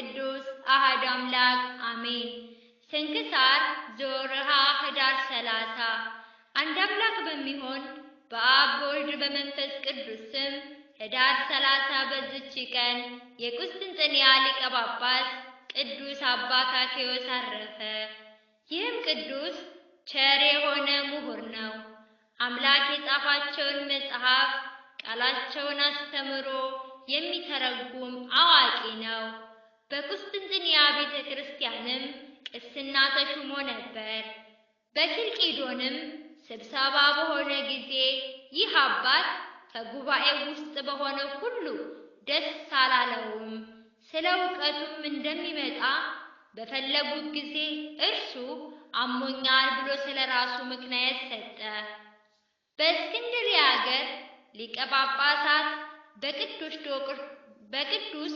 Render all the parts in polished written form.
ቅዱስ አሐዱ አምላክ አሜን። ስንክሳር ዘወርኀ ኅዳር 30 አንድ አምላክ በሚሆን በአብ በወልድ በመንፈስ ቅዱስ ስም ኅዳር 30 በዚች ቀን የቁስጥንጥንያ ሊቀ ጳጳስ ቅዱስ አባ አካክዮስ አረፈ። ይህም ቅዱስ ቸር የሆነ ምሁር ነው። አምላክ የጻፋቸውን መጽሐፍ ቃላቸውን አስተምሮ የሚተረጉም አዋቂ ነው። በቁስጥንጥንያ ቤተ ክርስቲያንም ቅስና ተሹሞ ነበር። በኪልቅዶንም ስብሰባ በሆነ ጊዜ ይህ አባት ከጉባኤው ውስጥ በሆነው ሁሉ ደስ አላለውም። ስለ እውቀቱም እንደሚመጣ በፈለጉት ጊዜ እርሱ አሞኛል ብሎ ስለ ራሱ ምክንያት ሰጠ። በእስክንድርያ አገር ሊቀ ጳጳሳት በቅዱስ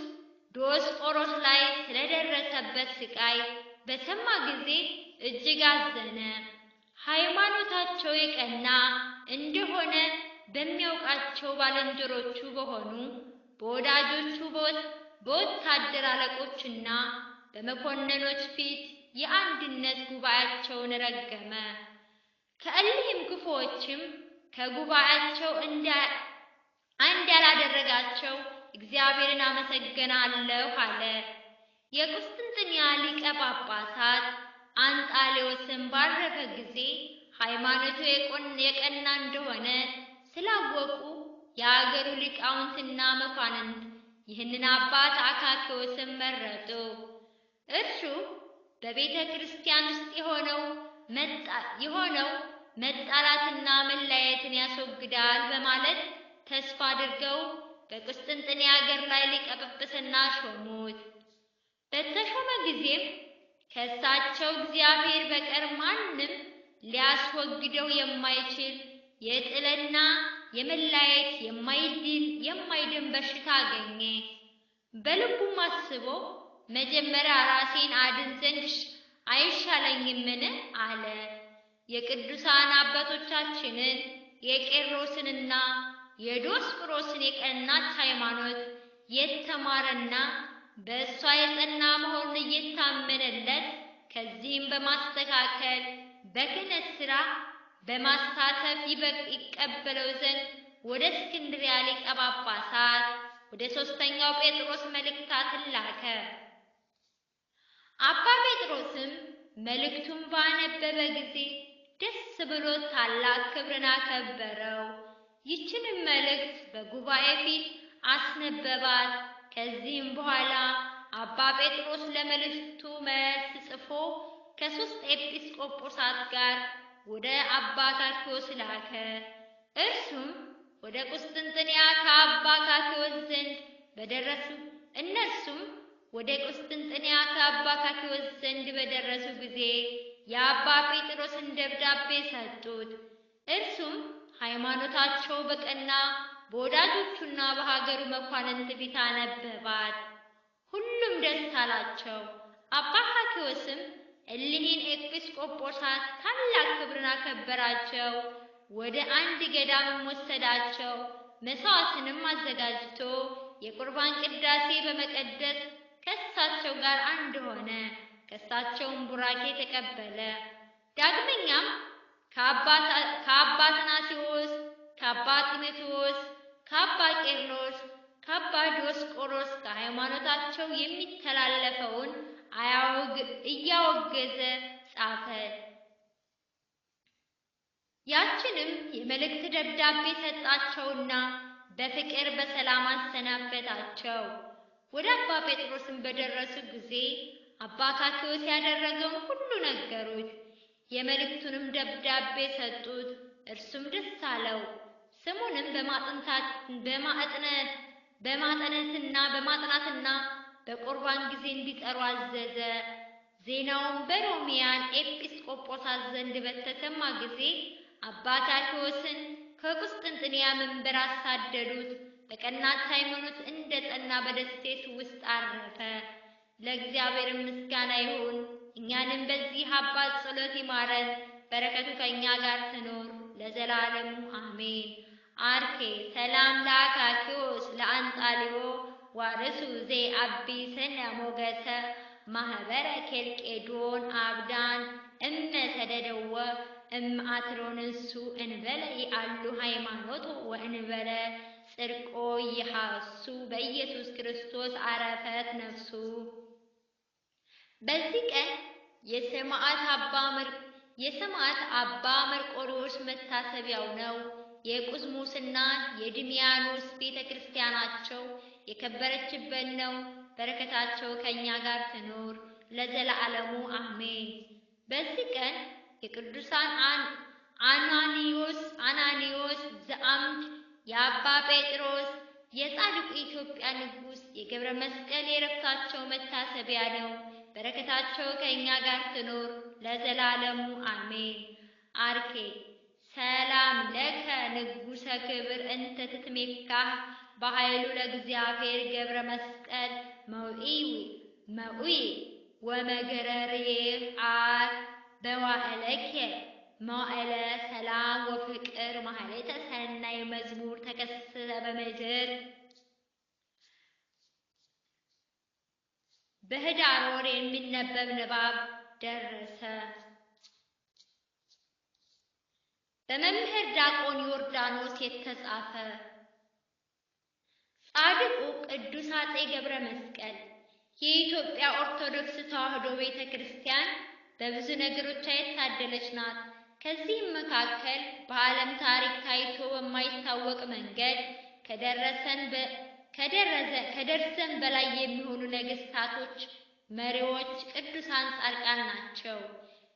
ዲዮስቆሮስ ላይ ስለደረሰበት ስቃይ በሰማ ጊዜ እጅግ አዘነ። ሃይማኖታቸው የቀና እንደሆነ በሚያውቃቸው ባልንጀሮቹ በሆኑ በወዳጆቹ በወታደር አለቆችና በመኮንኖች ፊት የአንድነት ጉባኤያቸውን ረገመ። ከእሊህም ክፉዎችም ከጉባኤያቸው አንድ ያላደረጋቸው እግዚአብሔርን አመሰግናለሁ አለ። የቁስጥንጥንያ ሊቀ ጳጳሳት አንጣሌዎስም ባረፈ ጊዜ ሃይማኖቱ የቀና እንደሆነ ስላወቁ የአገሩ ሊቃውንትና መኳንንት ይህንን አባት አካክዮስን መረጡ። እርሱ በቤተ ክርስቲያን ውስጥ የሆነው መጣላትና መለያየትን ያስወግዳል በማለት ተስፋ አድርገው በቁስጥንጥንያ አገር ላይ ሊቀ ጵጵስና ሾሙት። በተሾመ ጊዜም ከእሳቸው እግዚአብሔር በቀር ማንም ሊያስወግደው የማይችል የጥልና የመለያየት የማይድን በሽታ አገኘ። በልቡም አስቦ መጀመሪያ ራሴን አድን ዘንድ አይሻለኝምን አለ። የቅዱሳን አባቶቻችንን የቄርሎስንና የዲዮስቆሮስን የቀናች ሃይማኖት የተማረና በእሷ የጸና መሆኑን እየታመነለት ከዚህም በማስተካከል በክህነት ሥራ በማሳተፍ ይቀበለው ዘንድ ወደ እስክንድርያ ሊቀ ጳጳሳት ወደ ሦስተኛው ጴጥሮስ መልእክታትን ላከ። አባ ጴጥሮስም መልእክቱን ባነበበ ጊዜ ደስ ብሎት ታላቅ ክብርን አከበረው። ይህችንም መልእክት በጉባኤ ፊት አስነበባት። ከዚህም በኋላ አባ ጴጥሮስ ለመልእክቱ መልስ ጽፎ ከ3 ኤጲስቆጶሳት ጋር ወደ አባ አካክዮስ ላከ። እነርሱም ወደ ቁስጥንጥንያ ከአባ አካክዮስ ዘንድ በደረሱ ጊዜ የአባ ጴጥሮስን ደብዳቤ ሰጡት። እርሱም ሃይማኖታቸው በቀና በወዳጆቹና በሀገሩ መኳንንት ፊት አነበባት። ሁሉም ደስ አላቸው። አባ አካክዮስም እሊህን ኤጲስቆጶሳት ታላቅ ክብርን አከበራቸው። ወደ አንድ ገዳምም ወሰዳቸው። መሥዋዕትንም አዘጋጅቶ የቁርባን ቅዳሴ በመቀደስ ከእሳቸው ጋር አንድ ሆነ። ከእሳቸውም ቡራኬ ተቀበለ። ዳግመኛም ከአባ አትናቴዎስ፣ ከአባ ጢሞቴዎስ፣ ከአባ ቄርሎስ፣ ከአባ ዲዮስቆሮስ ከሃይማኖታቸው የሚተላለፈውን እያወገዘ ጻፈ። ያችንም የመልእክት ደብዳቤ ሰጣቸውና በፍቅር በሰላም አሰናበታቸው። ወደ አባ ጴጥሮስም በደረሱ ጊዜ አባ አካክዮስ ያደረገውን ሁሉ ነገሩት። የመልእክቱንም ደብዳቤ ሰጡት። እርሱም ደስ አለው። ስሙንም በማጥናትና በቁርባን ጊዜ እንዲጠሩ አዘዘ። ዜናውን በሮሚያን ኤጲስቆጶሳት ዘንድ በተሰማ ጊዜ አባ አካክዮስን ከቁስጥንጥንያ መንበር አሳደዱት። በቀናች ሃይማኖት እንደ ጸና በደሴት ውስጥ አረፈ። ለእግዚአብሔር ምስጋና ይሁን። እኛንም በዚህ አባት ጸሎት ይማረን፣ በረከቱ ከእኛ ጋር ትኖር ለዘላለሙ አሜን። አርኬ ሰላም ለአካክዮስ ለአንጣልዮ ዋርሱ ዘ አቢ ሰነ ሞገሰ ማህበረ ኬልቄዶን አብዳን እመ ሰደደወ አትሮንሱ እንበለ ይአሉ ሃይማኖት ወእንበለ ጽድቆ ይሐሱ በኢየሱስ ክርስቶስ አረፈት ነፍሱ። በዚህ ቀን የሰማዕት አባ መርቆሬዎስ መታሰቢያው ነው። የቁስሙስና የድሚያኖስ ቤተክርስቲያናቸው የከበረችበት ነው። በረከታቸው ከኛ ጋር ትኖር ለዘላለሙ አሜን። በዚህ ቀን የቅዱሳን አናኒዮስ ዘአምድ፣ የአባ ጴጥሮስ፣ የጻድቁ ኢትዮጵያ ንጉሥ የገብረ መስቀል የዕረፍታቸው መታሰቢያ ነው። በረከታቸው ከኛ ጋር ትኖር ለዘላለሙ አሜን። አርኬ ሰላም ለከ ንጉሠ ክብር እንተ ትትሜካህ በኃይሉ ለእግዚአብሔር ገብረ መስቀል መውኢ ወመገረርዬ አር በዋዕለኬ መዋዕለ ሰላም ወፍቅር ማህሌተ ሰናይ መዝሙር ተከሰተ በምድር። በኅዳር ወር የሚነበብ ንባብ ደረሰ። በመምህር ዲያቆን ዮርዳኖስ የተጻፈ። ጻድቁ ቅዱስ አፄ ገብረ መስቀል የኢትዮጵያ ኦርቶዶክስ ተዋሕዶ ቤተክርስቲያን በብዙ ነገሮች የታደለች ናት። ከዚህም መካከል በዓለም ታሪክ ታይቶ በማይታወቅ መንገድ ከደርዘን በላይ የሚሆኑ ነገስታቶች፣ መሪዎች ቅዱሳን ጻድቃን ናቸው።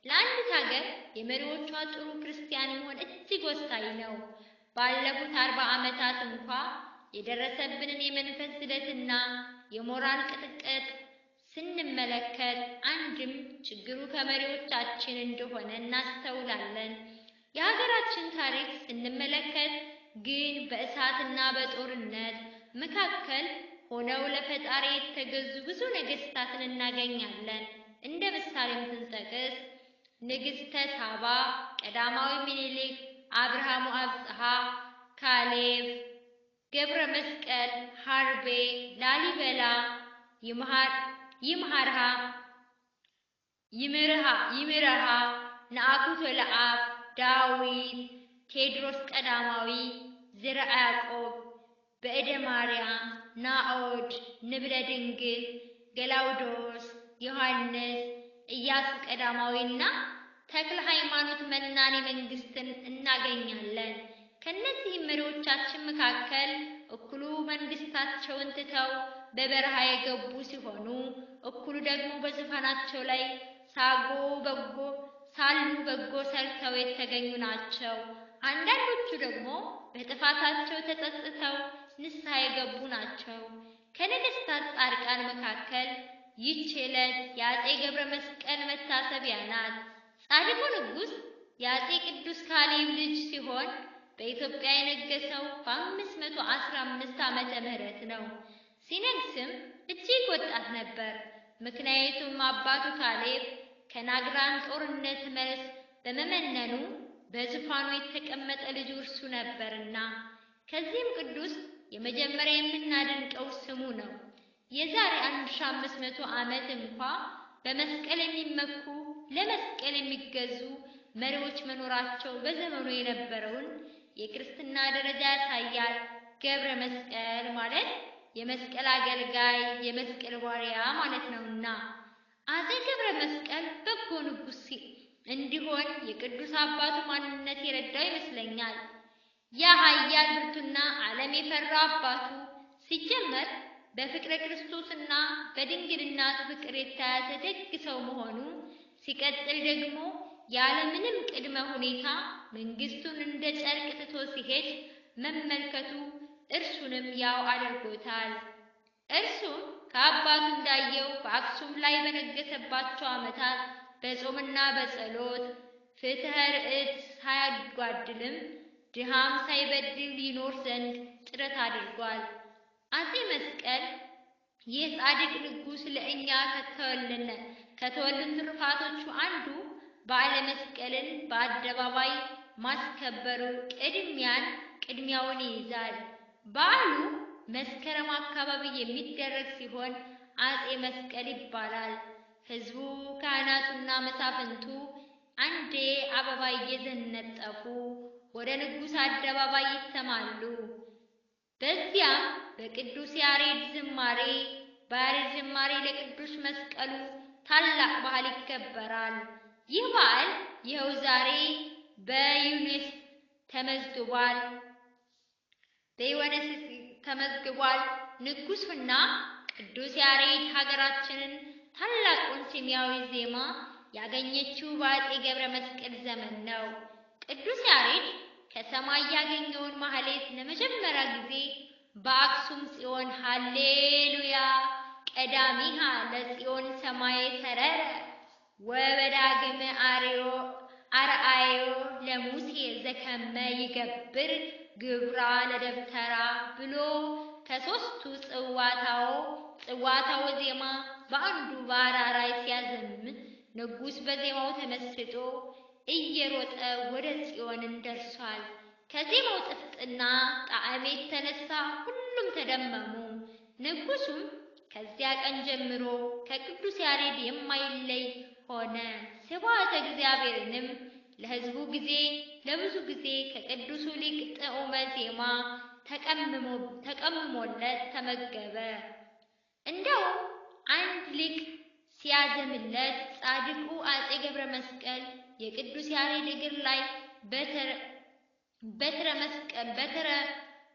ለአንዲት ሀገር የመሪዎቿ ጥሩ ክርስቲያን መሆን እጅግ ወሳኝ ነው። ባለፉት 40 ዓመታት እንኳ የደረሰብንን የመንፈስ ዝለትና የሞራል ቅጥቅጥ ስንመለከት አንድም ችግሩ ከመሪዎቻችን እንደሆነ እናስተውላለን። የሀገራችን ታሪክ ስንመለከት ግን በእሳትና በጦርነት መካከል ሆነው ለፈጣሪ የተገዙ ብዙ ነገስታትን እናገኛለን። እንደ ምሳሌም ስንጠቅስ ንግሥተ ሳባ፣ ቀዳማዊ ምኒልክ፣ አብርሃሙ አብጽሐ፣ ካሌብ፣ ገብረ መስቀል፣ ሀርቤ፣ ላሊበላ፣ ይምርሃ፣ ነአኩቶ ለአብ፣ ዳዊት፣ ቴዎድሮስ ቀዳማዊ፣ ዝርዓ ያዕቆብ፣ በእደ ማርያም፣ ናዖድ፣ ንብለ ድንግል፣ ገላውዶስ፣ ዮሐንስ፣ ኢያሱ ቀዳማዊና ተክለ ሃይማኖት መናኔ መንግስትን እናገኛለን። ከነዚህም መሪዎቻችን መካከል እኩሉ መንግስታቸውን ትተው በበረሃ የገቡ ሲሆኑ እኩሉ ደግሞ በዙፋናቸው ላይ ሳሉ በጎ ሰርተው የተገኙ ናቸው። አንዳንዶቹ ደግሞ በጥፋታቸው ተጸጽተው ንስሐ የገቡ ናቸው። ከነገስታት ጻድቃን መካከል ይህች ዕለት የአፄ ገብረ መስቀል መታሰቢያ ናት። ጻድቁ ንጉሥ የአፄ ቅዱስ ካሌብ ልጅ ሲሆን በኢትዮጵያ የነገሰው በ515 ዓመተ ምህረት ነው። ሲነግስም እጅግ ወጣት ነበር። ምክንያቱም አባቱ ካሌብ ከናግራን ጦርነት መልስ በመመነኑ በዙፋኑ የተቀመጠ ልጁ እርሱ ነበርና። ከዚህም ቅዱስ የመጀመሪያ የምናደንቀው ስሙ ነው። የዛሬ 1500 ዓመት እንኳ በመስቀል የሚመኩ ለመስቀል የሚገዙ መሪዎች መኖራቸው በዘመኑ የነበረውን የክርስትና ደረጃ ያሳያል። ገብረ መስቀል ማለት የመስቀል አገልጋይ፣ የመስቀል ባሪያ ማለት ነውና አፄ ገብረ መስቀል በጎ ንጉሥ እንዲሆን የቅዱስ አባቱ ማንነት የረዳው ይመስለኛል። ያ ኃያል ብርቱና ዓለም የፈራ አባቱ ሲጀመር በፍቅረ ክርስቶስና በድንግልናቱ ፍቅር የተያዘ ደግ ሰው መሆኑ፣ ሲቀጥል ደግሞ ያለምንም ቅድመ ሁኔታ መንግስቱን እንደ ጨርቅ ትቶ ሲሄድ መመልከቱ እርሱንም ያው አድርጎታል። እርሱም ከአባቱ እንዳየው በአክሱም ላይ በነገሰባቸው ዓመታት በጾምና በጸሎት ፍትሐ ርዕት ሳያጓድልም ድሃም ሳይበድል ይኖር ዘንድ ጥረት አድርጓል። አፄ መስቀል ይህ ጻድቅ ንጉሥ ለእኛ ከተወልን ትሩፋቶቹ አንዱ በዓለ መስቀልን በአደባባይ ማስከበሩ ቅድሚያውን ይይዛል። በዓሉ መስከረም አካባቢ የሚደረግ ሲሆን አጼ መስቀል ይባላል። ሕዝቡ ካህናቱና መሳፍንቱ አንዴ አበባ እየዘነጠፉ ወደ ንጉሥ አደባባይ ይሰማሉ። በዚያም በቅዱስ ያሬድ ዝማሬ ለቅዱስ መስቀሉ ታላቅ በዓል ይከበራል። ይህ በዓል ይኸው ዛሬ በዩኔስኮ ተመዝግቧል። ንጉሡና ቅዱስ ያሬድ ሀገራችንን ታላቁን ስሜያዊ ዜማ ያገኘችው በአፄ ገብረ መስቀል ዘመን ነው። ቅዱስ ያሬድ ከሰማይ ያገኘውን ማህሌት ለመጀመሪያ ጊዜ በአክሱም ጽዮን ሃሌሉያ ቀዳሚሃ ለጽዮን ሰማይ ሰረረ ወበዳግም አርአዮ ለሙሴ ዘከመ ይገብር ግብራ ለደብተራ ብሎ ከሦስቱ ጽዋታው ዜማ በአንዱ በአራራይ ሲያዘም ንጉሥ በዜማው ተመስጦ እየሮጠ ወደ ጽዮንን ደርሷል። ከዜማው ጥፍጥና ጣዕም የተነሳ ሁሉም ተደመሙ። ንጉሡም ከዚያ ቀን ጀምሮ ከቅዱስ ያሬድ የማይለይ ሆነ። ስብሐተ እግዚአብሔርንም ለብዙ ጊዜ ከቅዱሱ ሊቅ ጥዑመ ዜማ ተቀምሞለት ተመገበ። እንደውም አንድ ሊቅ ሲያዘምለት ጻድቁ አፄ ገብረ መስቀል የቅዱስ ያሬድ እግር ላይ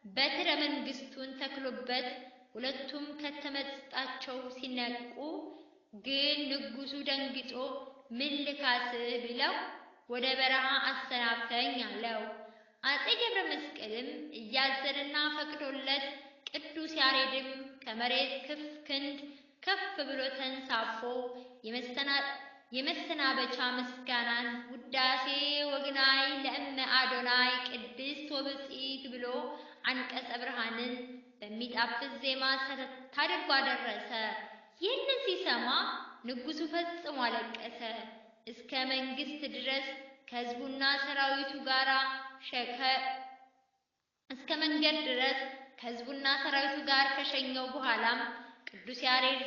በትረ መንግስቱን ተክሎበት ሁለቱም ከተመስጣቸው ሲነቁ ግን ንጉሡ ደንግጦ ምን ልካስህ ቢለው ወደ በረሃ አሰናብተኝ አለው። አፄ ገብረ መስቀልም እያዘነና ፈቅዶለት ቅዱስ ያሬድም ከመሬት ክንድ ከፍ ብሎ ተንሳፎ የመሰናበቻ ምስጋናን ውዳሴ ወግናይ ለእመ አዶናይ ቅድስት ወብፅዕት ብሎ አንቀጸ ብርሃንን በሚጣፍጥ ዜማ ታድርጎ አደረሰ። ይህንን ሲሰማ ንጉሡ ፈጽሞ አለቀሰ። እስከ መንግስት ድረስ ከሕዝቡና ሰራዊቱ ጋር ከሸኘው በኋላም ቅዱስ ያሬድ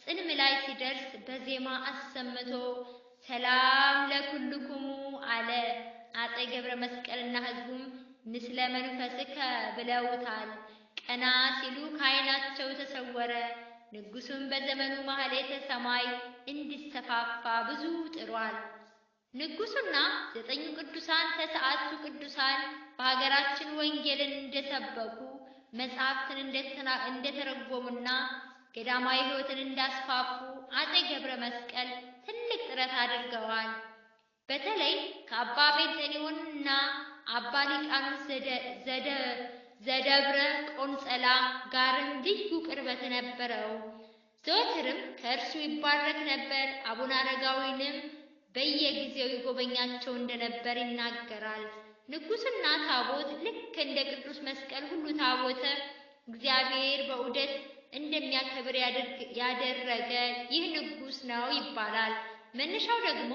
ጽልም ላይ ሲደርስ በዜማ አሰምቶ ሰላም ለኩልክሙ አለ። አፄ ገብረ መስቀልና ሕዝቡም ምስለ መንፈስከ ብለውታል። ቀና ሲሉ ከዓይናቸው ተሰወረ። ንጉሡም በዘመኑ ማህሌተ ሰማይ እንዲሰፋፋ ብዙ ጥሯል። ንጉሡና 9 ቅዱሳን ተሰዓቱ ቅዱሳን በሀገራችን ወንጌልን እንደሰበኩ መጽሐፍትን እንደተረጎሙና ገዳማዊ ሕይወትን እንዳስፋፉ አፄ ገብረ መስቀል ትልቅ ጥረት አድርገዋል። በተለይ ከአባ ጴንጤሌዎንና አባ ሊቃኖስ ዘደብረ ቆንጸላ ጋርም ልዩ ቅርበት ነበረው። ዘወትርም ከእርሱ ይባረክ ነበር። አቡነ አረጋዊንም በየጊዜው ይጎበኛቸው እንደነበር ይናገራል። ንጉሥና ታቦት ልክ እንደ ቅዱስ መስቀል ሁሉ ታቦተ እግዚአብሔር በዑደት እንደሚያከብር ያደረገ ይህ ንጉሥ ነው ይባላል። መነሻው ደግሞ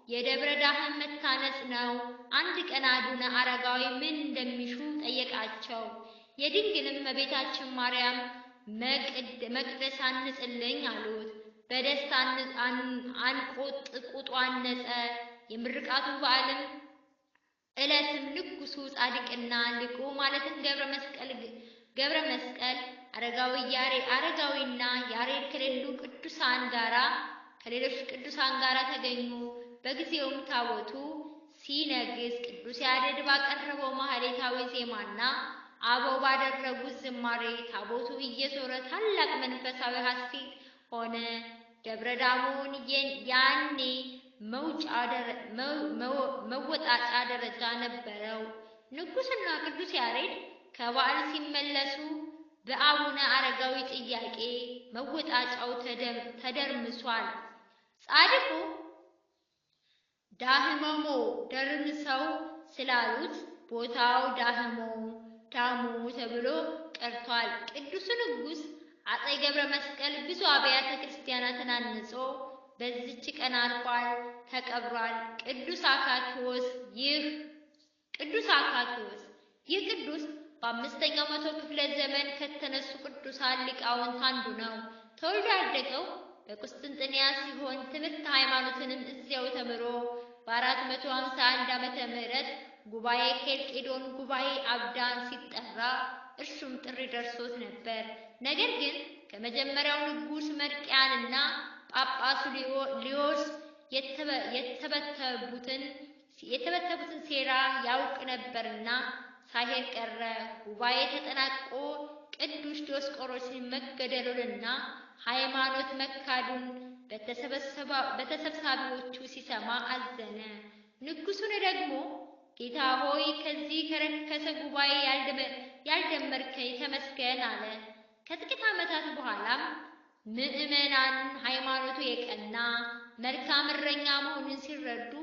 የደብረ ዳህም መታነጽ ነው። አንድ ቀን አቡነ አረጋዊ ምን እንደሚሹ ጠየቃቸው። የድንግልም እመቤታችን ማርያም መቅደስ አንጽልኝ አሉት። በደስታ አንቆጥቁጦ አነጸ። የምርቃቱ በዓልም ዕለትም ንጉሡ ጻድቅና ሊቁ ማለትም ገብረ መስቀል አረጋዊና ያሬድ ከሌሎች ቅዱሳን ጋራ ተገኙ። በጊዜውም ታቦቱ ሲነግስ ቅዱስ ያሬድ ባቀረበው ማህሌታዊ ዜማና አበው ባደረጉት ዝማሬ ታቦቱ እየዞረ ታላቅ መንፈሳዊ ሐሴት ሆነ። ደብረ ዳሞን ያኔ መወጣጫ ደረጃ ነበረው። ንጉሥና ቅዱስ ያሬድ ከበዓል ሲመለሱ በአቡነ አረጋዊ ጥያቄ መወጣጫው ተደርምሷል። ጻድቁ ዳህመሞ ደርምሰው ስላሉት ቦታው ዳሞ ተብሎ ቀርቷል። ቅዱስ ንጉሥ አፄ ገብረ መስቀል ብዙ አብያተ ክርስቲያናትን አንጾ በዚች ቀን አርፏል፣ ተቀብሯል። ቅዱስ አካኪዎስ ይህ ቅዱስ በአምስተኛው መቶ ክፍለ ዘመን ከተነሱ ቅዱሳን ሊቃውንት አንዱ ነው። ተወልዶ ያደገው በቁስጥንጥንያ ሲሆን ትምህርተ ሃይማኖትንም እዚያው ተምሮ በ451 ዓመተ ምህረት ጉባኤ ኬልቄዶን ጉባኤ አብዳን ሲጠራ እርሱም ጥሪ ደርሶት ነበር። ነገር ግን ከመጀመሪያው ንጉሥ መርቅያንና ጳጳሱ ሊዮስ የተበተቡትን ሴራ ያውቅ ነበርና ሳይሄድ ቀረ። ጉባኤ ተጠናቆ ቅዱስ ዲዮስቆሮስን መገደሉንና ሃይማኖት መካዱን በተሰብሳቢዎቹ ሲሰማ አዘነ። ንጉሡን ደግሞ ጌታ ሆይ ከዚህ ከረከሰ ጉባኤ ያልደመርከኝ ተመስገን አለ። ከጥቂት ዓመታት በኋላም ምዕመናን ሃይማኖቱ የቀና መልካም እረኛ መሆኑን ሲረዱ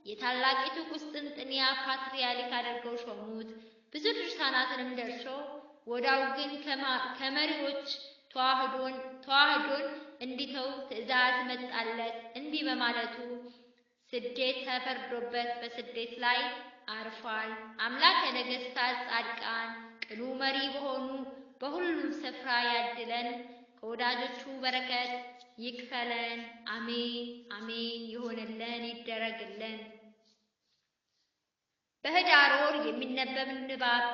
የታላቂቱ ቁስጥንጥንያ ፓትርያርክ አድርገው ሾሙት። ብዙ ድርሳናትንም ደርሶ ወዳው ግን ከመሪዎች ተዋህዶን እንዲተው ትእዛዝ መጣለት። እንዲህ በማለቱ ስደት ተፈርዶበት በስደት ላይ አርፏል። አምላከ ነገሥታት ጻድቃን ቅኑ መሪ በሁሉም ስፍራ ያድለን፣ ከወዳጆቹ በረከት ይክፈለን። አሜን አሜን። ይሆንልን ይደረግልን። በኅዳር ወር የሚነበብ ንባብ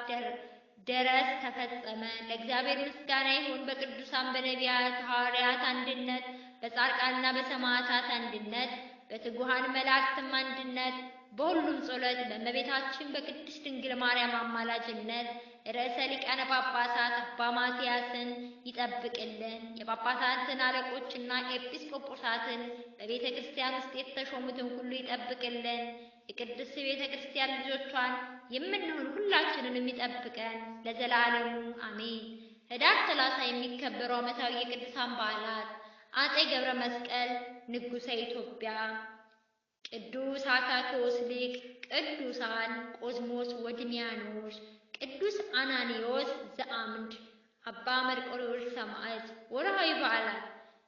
ደረስ ተፈጸመ። ለእግዚአብሔር ምስጋና ይሁን። በቅዱሳን በነቢያት ሐዋርያት አንድነት፣ በጻድቃንና በሰማዕታት አንድነት፣ በትጉሃን መላእክትም አንድነት፣ በሁሉም ጸሎት በእመቤታችን በቅድስት ድንግል ማርያም አማላጅነት ርዕሰ ሊቃነ ጳጳሳት አባ ማትያስን ይጠብቅልን። የጳጳሳትን አለቆችና ኤጲስቆጶሳትን በቤተ ክርስቲያን ውስጥ የተሾሙትን ሁሉ ይጠብቅልን። የቅድስት ቤተ ክርስቲያን ልጆቿን የምንሆን ሁላችንንም ይጠብቀን ለዘላለሙ አሜን። ኅዳር 30 የሚከበሩ ዓመታዊ የቅዱሳን በዓላት፦ አፄ ገብረ መስቀል ንጉሠ ኢትዮጵያ፣ ቅዱስ አካክዮስ ሊቅ፣ ቅዱሳን ቆዝሞስ ወድሚያኖስ፣ ቅዱስ አናንዮስ ዘአምድ፣ አባ መርቆሬዎስ ሰማዕት። ወርኃዊ በዓላት፦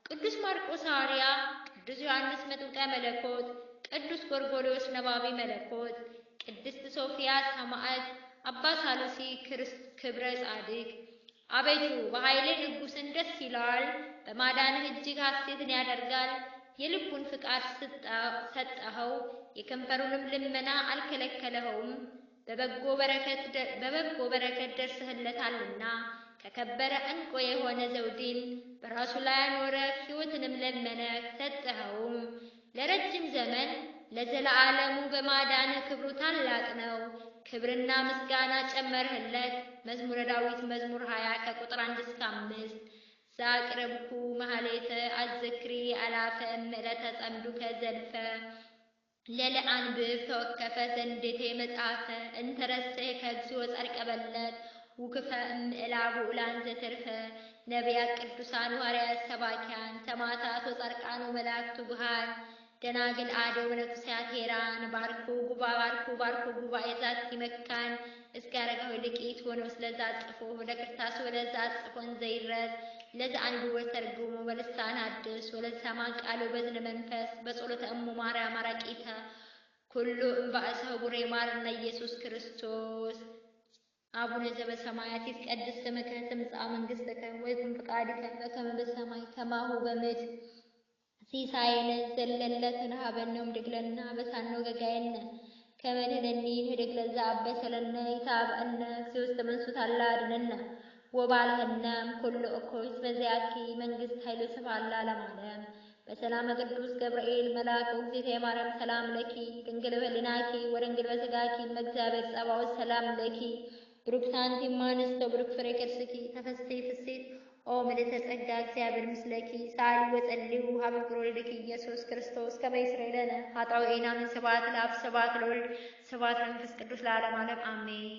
ቅዱስ ማርቆስ ሐዋርያ፣ ቅዱስ ዮሐንስ መጥምቀ መለኮት፣ ቅዱስ ጎርጎርዮስ ነባቤ መለኮት፣ ቅድስት ሶፊያ ሰማዕት፣ አባ ሳሉሲ ክብረ ጻድቅ። አቤቱ በኃይልህ ንጉሥን ደስ ይለዋል፣ በማዳንህ እጅግ ሐሴትን ያደርጋል። የልቡን ፍቃድ ሰጠኸው፣ የከንፈሩንም ልመና አልከለከለኸውም። በበጎ በረከት ደርሰህለታልና ከከበረ ዕንቁ የሆነ ዘውድን በራሱ ላይ አኖረህ፣ ሕይወትንም ለመነህ ሰጠኸውም። ለረጅም ዘመን ለዘላለሙ በማዳንህ ክብሩ ታላቅ ነው። ክብርና ምስጋና ጨመርህለት። መዝሙረ ዳዊት መዝሙር 20 ከቁጥር 1 እስከ 5 ዛቅረብኩ ማህሌተ አዘክሪ አላፈ እምዕለተ ጸምዱከ ዘልፈ ለለአንብብ ተወከፈ ዘንዴቴ መጽሐፈ እንተረሰየ ከእግዚኦ ጸድቀ በለት ውክፈ እምዕላቡ ኡላን ዘተርፈ ነቢያት ቅዱሳን ሐዋርያት ሰባኪያን ሰማዕታት ወጻድቃን ወመላእክት ትጉሃን ደናግል አደው መነኮሳት ሄራን ባርኩ ጉባኤ ዛቲ መካን እስከ አረጋዊ ልቂት ሆነው ስለዛ ጽፎ ለክርታስ ወለዛ ጽፎን ዘይረስ ለዛ አንዱ ወተርጉሙ በልሳን አዲስ ወለሰማ ቃሉ በዝነ መንፈስ በጸሎተ እሙ ማርያም አራቂተ ኩሉ እምባእሰው ጉሬ ማርና ኢየሱስ ክርስቶስ አቡነ ዘበሰማያት ይትቀደስ ስምከ ትምጻእ መንግሥትከ ወይኩን ፈቃድከ በከመ በሰማይ ከማሁ በምድር ሲሳየነ ዘለለትን ሀበነም ድግለና በሳኖ ገጋየነ ከመድህነኒ ህድግ ለዛ አበሰለነ ይታብአነ እግዚኦስ ተመንሱት አላ አድነነ ወባልህነም ኩሉ እኮይት በዚያኪ መንግሥት ኃይሉ ስብሐት ለዓለም በሰላም ቅዱስ ገብርኤል መልአክ እግዝእትየ ማርያም ሰላም ለኪ ድንግል በሕሊናኪ ወድንግል በሥጋኪ እምእግዚአብሔር ጸባኦት ሰላም ለኪ ብሩክት አንቲ እምአንስቶ ብሩክ ፍሬ ከርሥኪ ተፈሥሒ ፍሥሕት ኦ ምልዕተ ጸጋ እግዚአብሔር ምስለኪ ሳሊ ወጸልዩ ሀበ ፍቅር ወልድኪ ኢየሱስ ክርስቶስ ከመ ይስረይ ለነ ኃጣውኢነ። ስብሐት ለአብ ስብሐት ለወልድ ስብሐት ለመንፈስ ቅዱስ ለዓለመ ዓለም አሜን።